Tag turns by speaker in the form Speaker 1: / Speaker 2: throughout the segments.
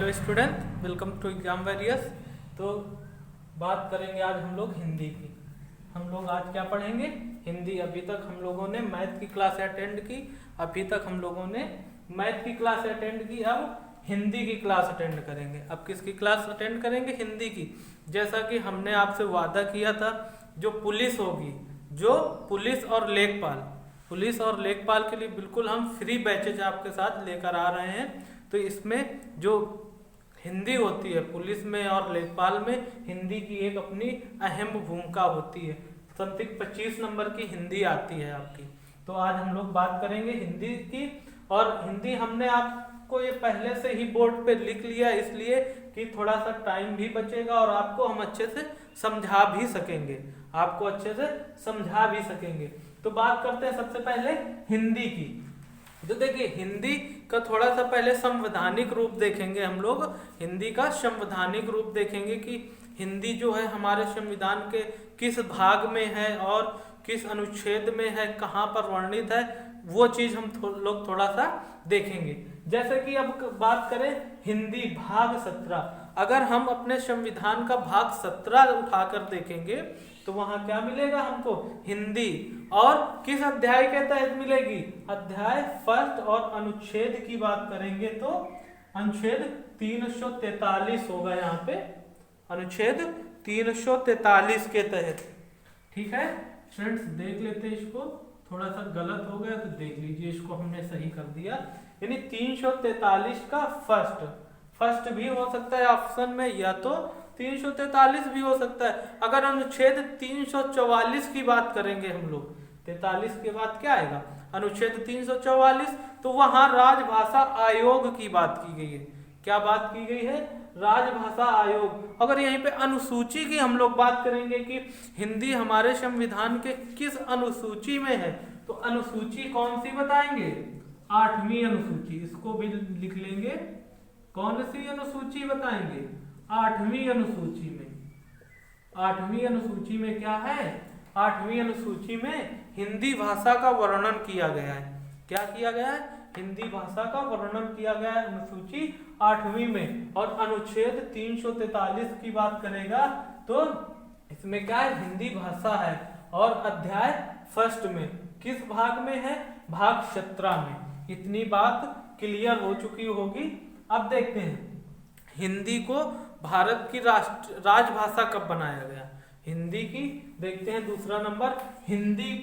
Speaker 1: Hello student, welcome to exam warriors. तो बात करेंगे आज हम लोग हिंदी की। हम लोग आज क्या पढ़ेंगे? हिंदी। अभी तक हम लोगों ने मैथ की क्लास अटेंड की, अब हिंदी की क्लास अटेंड करेंगे। अब किसकी क्लास अटेंड करेंगे? हिंदी की। जैसा कि हमने आपसे वादा किया था, जो पुलिस होगी, जो पुलिस और लेखपाल के लिए बिल्कुल हम फ्री बैचेज आपके साथ लेकर आ रहे हैं। तो इसमें जो हिंदी होती है पुलिस में और लेखपाल में, हिंदी की एक अपनी अहम भूमिका होती है। समथिंग 25 नंबर की हिंदी आती है आपकी। तो आज हम लोग बात करेंगे हिंदी की। और हिंदी हमने आपको ये पहले से ही बोर्ड पे लिख लिया, इसलिए कि थोड़ा सा टाइम भी बचेगा और आपको हम अच्छे से समझा भी सकेंगे। तो बात करते हैं सबसे पहले हिंदी की। तो देखिए, हिंदी का थोड़ा सा पहले संवैधानिक रूप देखेंगे हम लोग। हिंदी का संवैधानिक रूप देखेंगे कि हिंदी जो है हमारे संविधान के किस भाग में है और किस अनुच्छेद में है, कहाँ पर वर्णित है, वो चीज हम लोग थोड़ा सा देखेंगे। जैसे कि अब बात करें हिंदी भाग 17, अगर हम अपने संविधान का भाग 17 उठाकर देखेंगे तो वहां क्या मिलेगा हमको? हिंदी। और किस अध्याय के तहत मिलेगी? अध्याय फर्स्ट। और अनुच्छेद की बात करेंगे तो अनुच्छेद 343 होगा यहाँ पे, अनुच्छेद 343 के तहत। ठीक है फ्रेंड्स, देख लेते हैं इसको। थोड़ा सा गलत हो गया तो देख लीजिए, इसको हमने सही कर दिया। यानी 343 का फर्स्ट भी हो सकता है ऑप्शन में, या तो 343 भी हो सकता है। अगर अनुच्छेद 344 की बात करेंगे हम लोग, 43 के बाद क्या आएगा? अनुच्छेद 344, तो वहां राजभाषा आयोग की बात की गई है। क्या बात की गई है? राजभाषा आयोग। अगर यहीं पे अनुसूची की हम लोग बात करेंगे कि हिंदी हमारे संविधान के किस अनुसूची में है, तो अनुसूची कौन सी बताएंगे? 8वीं अनुसूची। इसको भी लिख लेंगे। कौन सी अनुसूची बताएंगे? 8वीं अनुसूची में। 8वीं अनुसूची में क्या है? 8वीं अनुसूची में हिंदी भाषा का वर्णन किया गया है। क्या किया गया है? हिंदी भाषा का वर्णन किया गया है अनुसूची 8वीं में। और अनुच्छेद 343 की बात करेगा तो इसमें क्या है? हिंदी भाषा है। और अध्याय फर्स्ट में किस भाग में है? भाग 17 में। इतनी बात क्लियर हो चुकी होगी। अब देखते हैं हिंदी को भारत की राजभाषा कब बनाया गया। हिंदी की देखते हैं दूसरा नंबर। हिंदी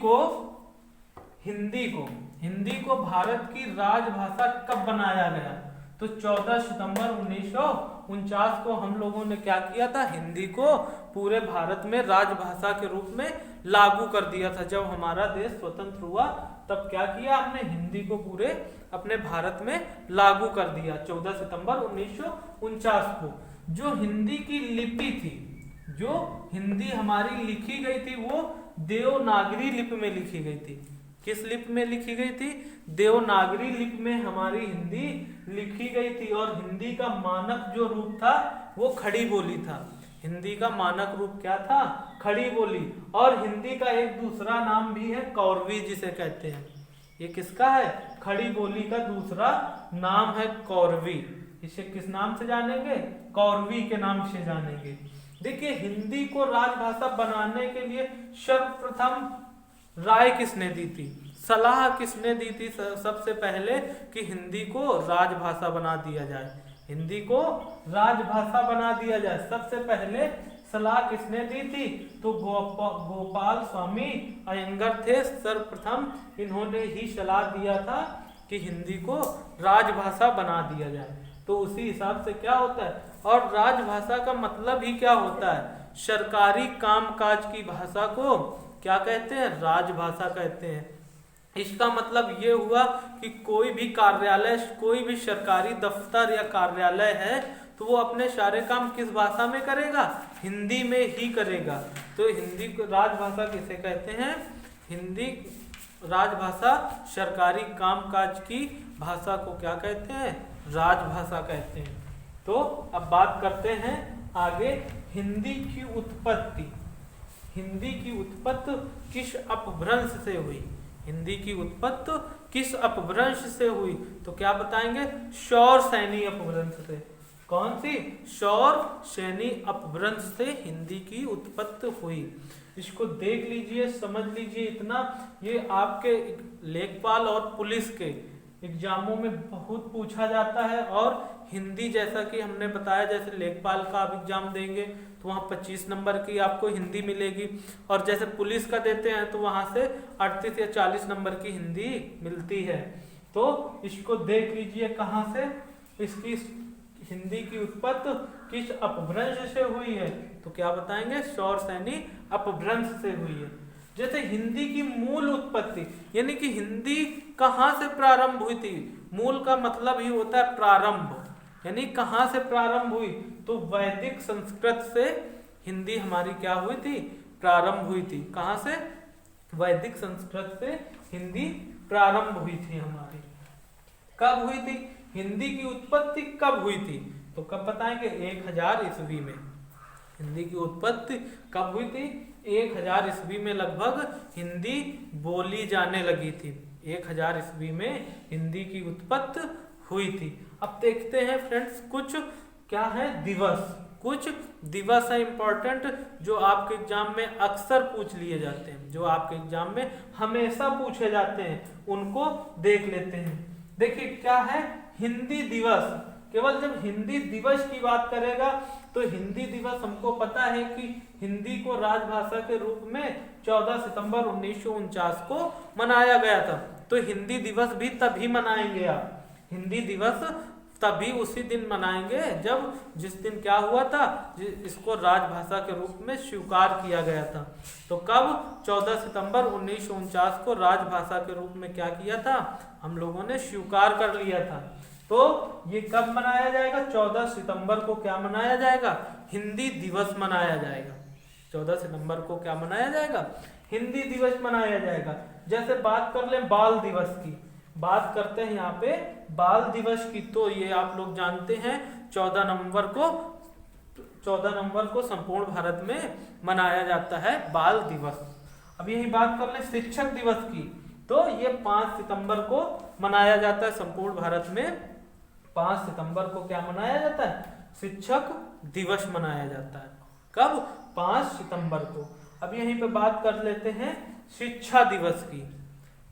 Speaker 1: को भारत की राजभाषा कब बनाया गया? तो 14 सितंबर 1949 को हम लोगों ने क्या किया था? हिंदी को पूरे भारत में राजभाषा के रूप में लागू कर दिया था। जब हमारा देश स्वतंत्र हुआ तब क्या किया हमने? हिंदी को पूरे अपने भारत में लागू कर दिया 14 सितंबर 1949 को। जो हिंदी की लिपि थी, जो हिंदी हमारी लिखी गई थी, वो देवनागरी लिपि में लिखी गई थी। किस लिपि में लिखी गई थी? देवनागरी लिपि में हमारी हिंदी लिखी गई थी। और हिंदी का मानक जो रूप था वो खड़ी बोली था। हिंदी का मानक रूप क्या था? खड़ी बोली। और हिंदी का एक दूसरा नाम भी है कौरवी, जिसे कहते हैं। ये किसका है? खड़ी बोली का दूसरा नाम है कौरवी। इसे किस नाम से जानेंगे? कौरवी के नाम से जानेंगे। देखिए, हिंदी को राजभाषा बनाने के लिए सर्वप्रथम राय किसने दी थी? सलाह किसने दी थी सबसे पहले कि हिंदी को राजभाषा बना दिया जाए? हिंदी को राजभाषा बना दिया जाए, सबसे पहले सलाह किसने दी थी? तो गोपाल स्वामी अयंगर थे सर्वप्रथम। इन्होंने ही सलाह दिया था कि हिंदी को राजभाषा बना दिया जाए। तो उसी हिसाब से क्या होता है? और राजभाषा का मतलब ही क्या होता है? सरकारी कामकाज की भाषा को क्या कहते हैं? राजभाषा कहते हैं। इसका मतलब ये हुआ कि कोई भी कार्यालय, कोई भी सरकारी दफ्तर या कार्यालय है तो वो अपने सारे काम किस भाषा में करेगा? हिंदी में ही करेगा। तो हिंदी को राजभाषा किसे कहते हैं? हिंदी राजभाषा, सरकारी कामकाज की भाषा को क्या कहते हैं? राजभाषा कहते हैं। तो अब बात करते हैं आगे हिंदी की उत्पत्ति। हिंदी की उत्पत्ति किस अपभ्रंश से हुई? हिंदी की उत्पत्ति किस अपभ्रंश से हुई? तो क्या बताएंगे? शौर सैनी अपभ्रंश से। कौन सी? शौर सैनी अपभ्रंश से हिंदी की उत्पत्ति हुई। इसको देख लीजिए, समझ लीजिए इतना। ये आपके लेखपाल और पुलिस के एग्जामों में बहुत पूछा जाता है। और हिंदी जैसा कि हमने बताया, जैसे लेखपाल का आप एग्जाम देंगे तो वहाँ 25 नंबर की आपको हिंदी मिलेगी, और जैसे पुलिस का देते हैं तो वहाँ से 38 या 40 नंबर की हिंदी मिलती है। तो इसको देख लीजिए कहाँ से इसकी हिंदी की उत्पत्ति किस अपभ्रंश से हुई है, तो क्या बताएंगे? शौर सैनी अपभ्रंश से हुई है। जैसे हिंदी की मूल उत्पत्ति, यानी कि हिंदी कहाँ से प्रारंभ हुई थी। मूल का मतलब ही होता है प्रारंभ, यानी कहाँ से प्रारंभ हुई, तो वैदिक संस्कृत से हिंदी हमारी क्या हुई थी? प्रारंभ हुई थी। कहाँ से? वैदिक संस्कृत से हिंदी प्रारंभ हुई थी हमारी। कब हुई थी? हिंदी की उत्पत्ति कब हुई थी, तो कब बताएंगे? 1000 ईस्वी में। हिंदी की उत्पत्ति कब हुई थी? 1000 ईस्वी में लगभग हिंदी बोली जाने लगी थी। 1000 ईस्वी में हिंदी की उत्पत्ति हुई थी। अब देखते हैं फ्रेंड्स, कुछ क्या है दिवस, कुछ दिवस है इंपॉर्टेंट, जो आपके एग्जाम में अक्सर पूछ लिए जाते हैं, जो आपके एग्जाम में हमेशा पूछे जाते हैं, उनको देख लेते हैं। देखिए क्या है हिंदी दिवस। केवल जब हिंदी दिवस की बात करेगा तो हिंदी दिवस हमको पता है कि हिंदी को राजभाषा के रूप में 14 सितंबर 1949 को मनाया गया था। तो हिंदी दिवस भी तभी मनाएंगे आप, हिंदी दिवस तभी उसी दिन मनाएंगे जब जिस दिन क्या हुआ था, इसको राजभाषा के रूप में स्वीकार किया गया था। तो कब? 14 सितंबर 1949 को राजभाषा के रूप में क्या किया था, हम लोगों ने स्वीकार कर लिया था। तो ये कब मनाया जाएगा? 14 सितंबर को क्या मनाया जाएगा? हिंदी दिवस मनाया जाएगा। 14 सितंबर को क्या मनाया जाएगा? हिंदी दिवस मनाया जाएगा। जैसे बात कर लें बाल दिवस की, बात करते हैं यहाँ पे बाल दिवस की, तो ये आप लोग जानते हैं 14 नवंबर को संपूर्ण भारत में मनाया जाता है बाल दिवस। अब यही बात कर लें शिक्षक दिवस की, तो ये 5 सितंबर को मनाया जाता है संपूर्ण भारत में। 5 सितंबर को क्या मनाया जाता है? शिक्षक दिवस मनाया जाता है। कब? 5 सितंबर को। अब यहीं पे बात कर लेते हैं शिक्षा दिवस की,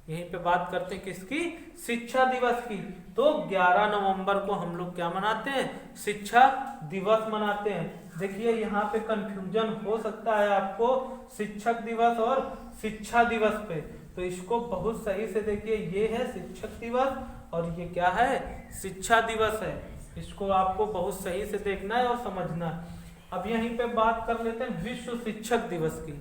Speaker 1: यहीं पे बात करते हैं किसकी? शिक्षा दिवस की। तो 11 नवंबर को हम लोग क्या मनाते हैं? शिक्षा दिवस मनाते हैं। देखिए यहाँ पे कंफ्यूजन हो सकता है आपको शिक्षक दिवस और शिक्षा दिवस पे, तो इसको बहुत सही से देखिए, ये है शिक्षक दिवस और ये क्या है? शिक्षा दिवस है। इसको आपको बहुत सही से देखना है और समझना है। अब यहीं पे बात कर लेते हैं विश्व शिक्षक दिवस की।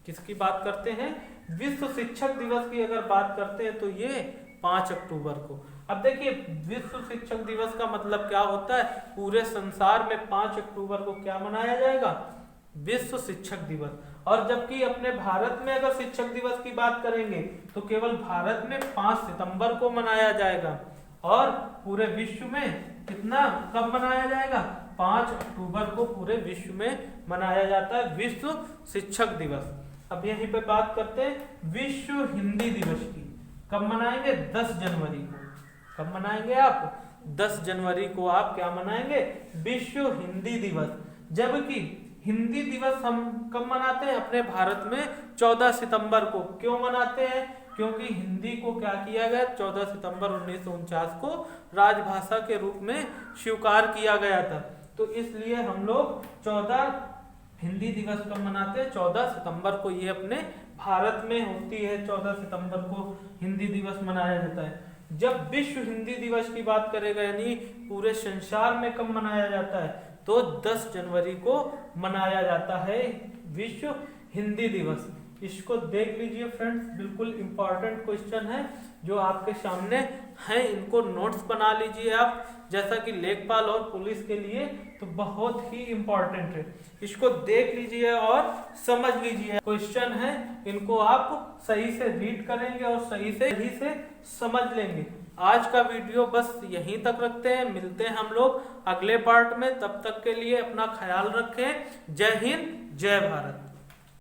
Speaker 1: किसकी बात करते हैं? विश्व शिक्षक दिवस की अगर बात करते हैं तो ये 5 अक्टूबर को। अब देखिए विश्व शिक्षक दिवस का मतलब क्या होता है? पूरे संसार में 5 अक्टूबर को क्या मनाया जाएगा? विश्व शिक्षक दिवस। और जबकि अपने भारत में अगर शिक्षक दिवस की बात करेंगे तो केवल भारत में 5 सितंबर को मनाया जाएगा, और पूरे विश्व में कितना कब मनाया जाएगा? 5 अक्टूबर को पूरे विश्व में मनाया जाता है विश्व शिक्षक दिवस। अब यहीं पे बात करते हैं विश्व हिंदी दिवस की। कब मनाएंगे? 10 जनवरी को। कब मनाएंगे आप? 10 जनवरी को आप क्या मनाएंगे? विश्व हिंदी दिवस। जबकि हिंदी दिवस हम कब मनाते हैं अपने भारत में? 14 सितंबर को। क्यों मनाते हैं? क्योंकि हिंदी को क्या किया गया? 14 सितंबर 1949 को राजभाषा के रूप में स्वीकार किया गया था। तो इसलिए हम लोग 14 हिंदी दिवस कब मनाते हैं? 14 सितंबर को। ये अपने भारत में होती है, 14 सितंबर को हिंदी दिवस मनाया जाता है। जब विश्व हिंदी दिवस की बात करेगा, यानी पूरे संसार में कब मनाया जाता है? तो 10 जनवरी को मनाया जाता है विश्व हिंदी दिवस। इसको देख लीजिए फ्रेंड्स, बिल्कुल इंपॉर्टेंट क्वेश्चन है जो आपके सामने है, इनको नोट्स बना लीजिए आप, जैसा कि लेखपाल और पुलिस के लिए तो बहुत ही इंपॉर्टेंट है। इसको देख लीजिए और समझ लीजिए, क्वेश्चन है, इनको आप सही से रीड करेंगे और सही से समझ लेंगे। आज का वीडियो बस यहीं तक रखते हैं, मिलते हैं हम लोग अगले पार्ट में। तब तक के लिए अपना ख्याल रखें। जय हिंद, जय भारत।